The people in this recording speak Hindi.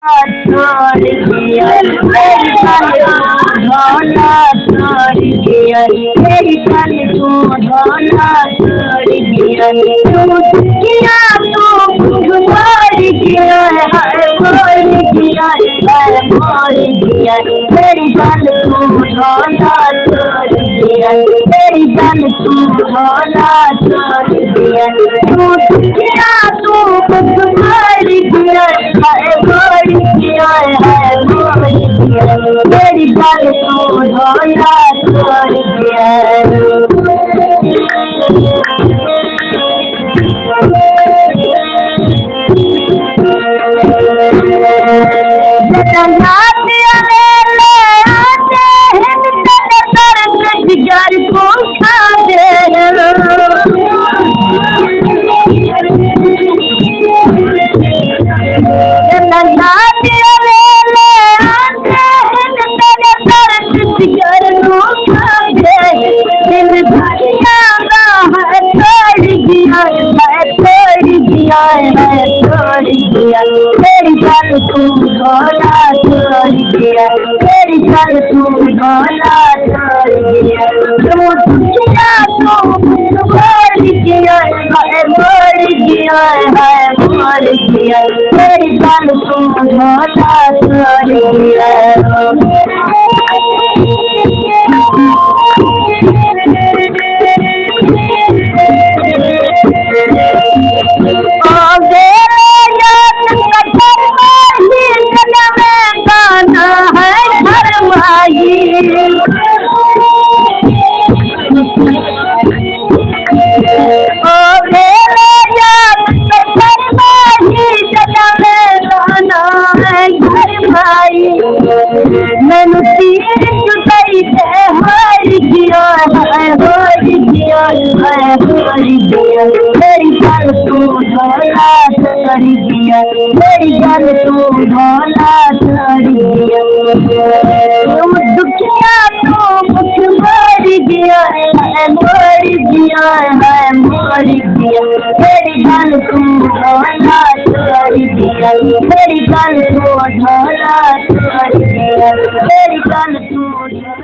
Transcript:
छोड़ दिया मेरी जान ढोला छोड़ दिया मेरी जान तू ढोला छोड़ दिया तू किया तू मार दिया है मोर दिया है मोर दिया मेरी जान तू ढोला छोड़ दिया मेरी जान तू ढोला छोड़ दिया तू किया तू मार दिया है मोर दिया है मोर दिया मेरी जान तू ढोला छोड़ दिया जिगर को खा दे मेरी जान तू ढोला छोड़ दिया मेरी जान तू ढोला छोड़ दिया तू किया तू मोर दिया है मोर दिया है मोर दिया मेरी जान तू ढोला छोड़ दिया मैंने तीर चुकाई है हार गया है हार गया है हार गया मेरी जान तू ढोला छोड़ दिया मेरी जान तू ढोला छोड़ दिया तुम दुखिया तो मुझ मार गया है मार गया है मार गया मेरी जान तू ढोला छोड़ दिया मेरी जान तू ढोला छोड़ दिया मेरी जान तू